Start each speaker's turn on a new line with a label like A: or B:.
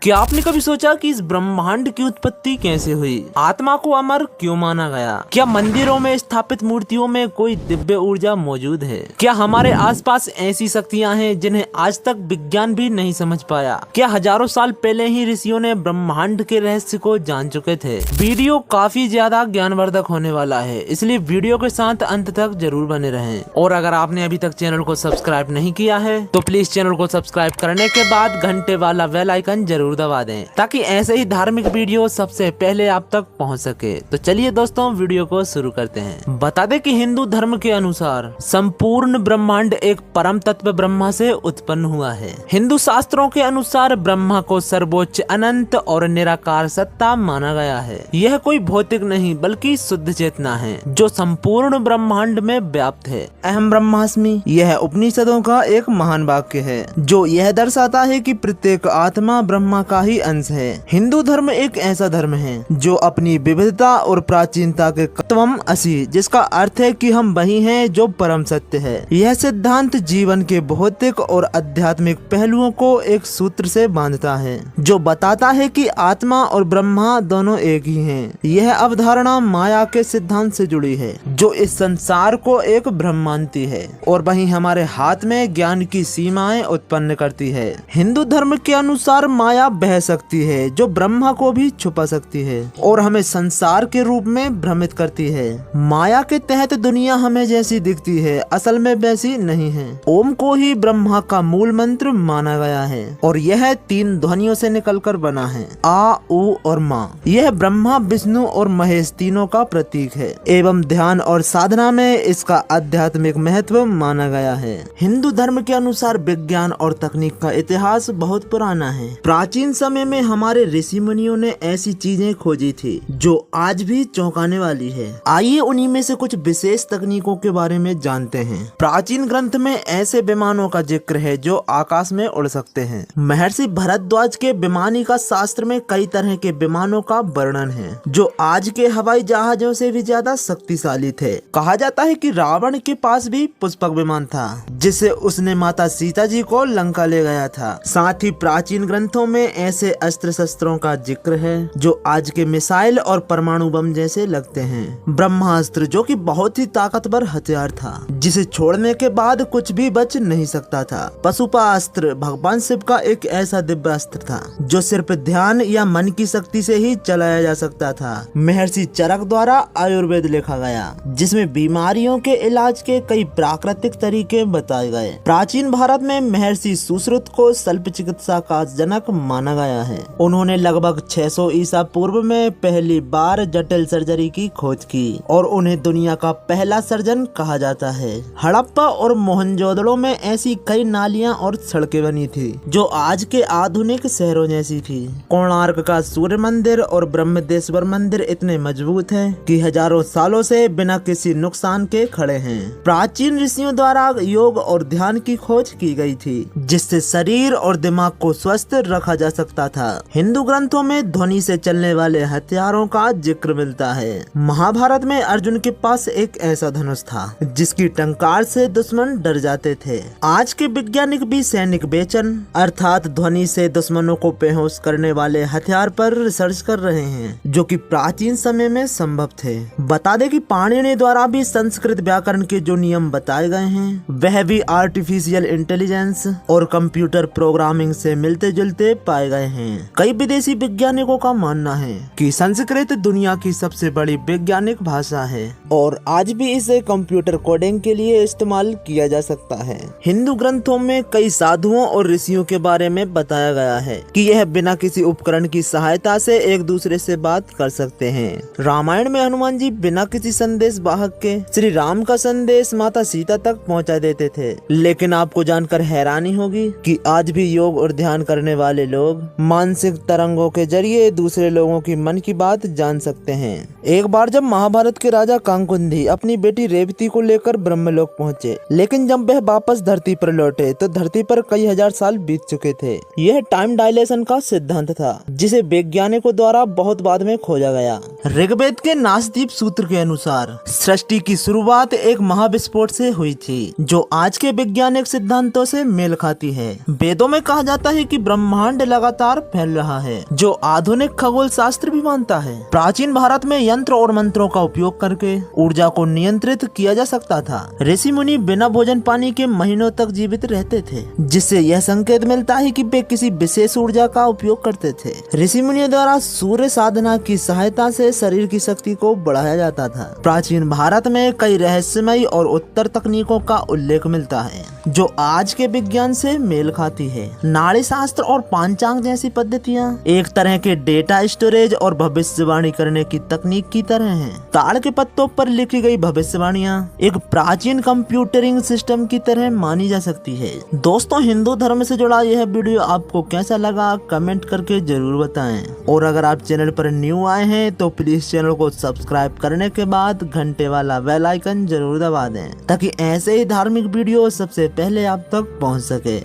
A: क्या आपने कभी सोचा कि इस ब्रह्मांड की उत्पत्ति कैसे हुई? आत्मा को अमर क्यों माना गया? क्या मंदिरों में स्थापित मूर्तियों में कोई दिव्य ऊर्जा मौजूद है? क्या हमारे आसपास ऐसी शक्तियां हैं जिन्हें आज तक विज्ञान भी नहीं समझ पाया? क्या हजारों साल पहले ही ऋषियों ने ब्रह्मांड के रहस्य को जान चुके थे? वीडियो काफी ज्यादा ज्ञानवर्धक होने वाला है, इसलिए वीडियो के साथ अंत तक जरूर बने रहें। और अगर आपने अभी तक चैनल को सब्सक्राइब नहीं किया है तो प्लीज चैनल को सब्सक्राइब करने के बाद घंटे वाला बेल आइकन जरूर दबा दें, ताकि ऐसे ही धार्मिक वीडियो सबसे पहले आप तक पहुंच सके। तो चलिए दोस्तों, वीडियो को शुरू करते हैं। बता दें कि हिंदू धर्म के अनुसार संपूर्ण ब्रह्मांड एक परम तत्व ब्रह्मा से उत्पन्न हुआ है। हिंदू शास्त्रों के अनुसार ब्रह्मा को सर्वोच्च, अनंत और निराकार सत्ता माना गया है। यह कोई भौतिक नहीं बल्कि शुद्ध चेतना है जो संपूर्ण ब्रह्मांड में व्याप्त है। अहम ब्रह्मास्मि यह उपनिषदों का एक महान वाक्य है जो यह दर्शाता है कि प्रत्येक आत्मा ब्रह्मा का ही अंश है। हिंदू धर्म एक ऐसा धर्म है जो अपनी विविधता और प्राचीनता के त्वम असि, जिसका अर्थ है कि हम वही हैं जो परम सत्य है। यह सिद्धांत जीवन के भौतिक और आध्यात्मिक पहलुओं को एक सूत्र से बांधता है जो बताता है कि आत्मा और ब्रह्मा दोनों एक ही हैं। यह अवधारणा माया के सिद्धांत से जुड़ी है जो इस संसार को एक भ्रम मानती है और वहीं हमारे हाथ में ज्ञान की सीमाएं उत्पन्न करती है। हिंदू धर्म के अनुसार माया बह सकती है जो ब्रह्मा को भी छुपा सकती है और हमें संसार के रूप में भ्रमित करती है। माया के तहत दुनिया हमें जैसी दिखती है, असल में वैसी नहीं है। ओम को ही ब्रह्मा का मूल मंत्र माना गया है और यह 3 ध्वनियों से निकलकर बना है, आ, उ और मा। यह ब्रह्मा, विष्णु और महेश तीनों का प्रतीक है एवं ध्यान और साधना में इसका आध्यात्मिक महत्व माना गया है। हिंदू धर्म के अनुसार विज्ञान और तकनीक का इतिहास बहुत पुराना है। प्राचीन समय में हमारे ऋषि मुनियों ने ऐसी चीजें खोजी थी जो आज भी चौंकाने वाली है। आइए उन्हीं में से कुछ विशेष तकनीकों के बारे में जानते हैं। प्राचीन ग्रंथ में ऐसे विमानों का जिक्र है जो आकाश में उड़ सकते हैं। महर्षि भरद्वाज के विमानी का शास्त्र में कई तरह के विमानों का वर्णन है जो आज के हवाई जहाजों से भी ज्यादा शक्तिशाली थे। कहा जाता है कि रावण के पास भी पुष्पक विमान था जिसे उसने माता सीता जी को लंका ले गया था। साथ ही प्राचीन ग्रंथों में ऐसे अस्त्र शस्त्रों का जिक्र है जो आज के मिसाइल और परमाणु बम जैसे लगते हैं। ब्रह्मास्त्र जो कि बहुत ही ताकतवर हथियार था जिसे छोड़ने के बाद कुछ भी बच नहीं सकता था। पशुपास्त्र भगवान शिव का एक ऐसा दिव्य अस्त्र था जो सिर्फ ध्यान या मन की शक्ति से ही चलाया जा सकता था। महर्षि चरक द्वारा आयुर्वेद लिखा गया जिसमें बीमारियों के इलाज के कई प्राकृतिक तरीके बताए गए। प्राचीन भारत में महर्षि सुश्रुत को शल्य चिकित्सा का जनक माना गया है। उन्होंने लगभग 600 ईसा पूर्व में पहली बार जटिल सर्जरी की खोज की और उन्हें दुनिया का पहला सर्जन कहा जाता है। हड़प्पा और मोहनजोदड़ो में ऐसी कई नालियां और सड़कें बनी थी जो आज के आधुनिक शहरों जैसी थी। कोणार्क का सूर्य मंदिर और ब्रह्मदेश्वर मंदिर इतने मजबूत हैं कि हजारों सालों से बिना किसी नुकसान के खड़े हैं। प्राचीन ऋषियों द्वारा योग और ध्यान की खोज की गई थी जिससे शरीर और दिमाग को स्वस्थ रखा जा सकता था। हिंदू ग्रंथों में ध्वनि से चलने वाले हथियारों का जिक्र मिलता है। महाभारत में अर्जुन के पास एक ऐसा धनुष था जिसकी टंकार से दुश्मन डर जाते थे। आज के वैज्ञानिक भी सैनिक बेचन अर्थात ध्वनि से दुश्मनों को बेहोश करने वाले हथियार पर रिसर्च कर रहे हैं जो कि प्राचीन समय में संभव थे। बता दें कि पाणिनि द्वारा भी संस्कृत व्याकरण के जो नियम बताए गए हैं वह भी आर्टिफिशियल इंटेलिजेंस और कंप्यूटर प्रोग्रामिंग से मिलते जुलते पाए गए हैं। कई विदेशी वैज्ञानिकों का मानना है कि संस्कृत दुनिया की सबसे बड़ी वैज्ञानिक भाषा है और आज भी इसे कंप्यूटर कोडिंग के लिए इस्तेमाल किया जा सकता है। हिंदू ग्रंथों में कई साधुओं और ऋषियों के बारे में बताया गया है कि यह बिना किसी उपकरण की सहायता से एक दूसरे से बात कर सकते हैं। रामायण में हनुमान जी बिना किसी संदेश वाहक के श्री राम का संदेश माता सीता तक पहुंचा देते थे। लेकिन आपको जानकर हैरानी होगी कि आज भी योग और ध्यान करने वाले लोग मानसिक तरंगों के जरिए दूसरे लोगों की मन की बात जान सकते हैं। एक बार जब महाभारत के राजा कांकुंदी अपनी बेटी रेवती को लेकर ब्रह्मलोक पहुंचे, लेकिन जब वह वापस धरती पर लौटे तो धरती पर कई हजार साल बीत चुके थे। यह टाइम डायलेशन का सिद्धांत था जिसे वैज्ञानिकों द्वारा बहुत बाद में खोजा गया। ऋग्वेद के नासदीप सूत्र के अनुसार सृष्टि की शुरुआत एक महाविस्फोट से हुई थी जो आज के वैज्ञानिक सिद्धांतों से मेल खाती है। वेदों में कहा जाता है कि ब्रह्मांड लगातार फैल रहा है, जो आधुनिक खगोल शास्त्र भी मानता है। प्राचीन भारत में यंत्र और मंत्रों का उपयोग करके ऊर्जा को नियंत्रित किया जा सकता था। ऋषि मुनि बिना भोजन पानी के महीनों तक जीवित रहते थे, जिससे यह संकेत मिलता है कि वे किसी विशेष ऊर्जा का उपयोग करते थे। ऋषि मुनियों द्वारा सूर्य साधना की सहायता से शरीर की शक्ति को बढ़ाया जाता था। प्राचीन भारत में कई रहस्यमयी और उत्तर तकनीकों का उल्लेख मिलता है, जो आज के विज्ञान से मेल खाती है। नाड़ी शास्त्र और पांचांग जैसी पद्धतियाँ एक तरह के डेटा स्टोरेज और भविष्यवाणी करने की तकनीक की तरह हैं। ताड़ के पत्तों पर लिखी गई भविष्यवाणियाँ एक प्राचीन कंप्यूटरिंग सिस्टम की तरह मानी जा सकती है। दोस्तों, हिंदू धर्म से जुड़ा यह वीडियो आपको कैसा लगा कमेंट करके जरूर बताएं। और अगर आप चैनल पर न्यू आए हैं तो प्लीज चैनल को सब्सक्राइब करने के बाद घंटे वाला बेल आइकन जरूर दबा दें, ताकि ऐसे ही धार्मिक वीडियो सबसे पहले आप तक पहुंच सके।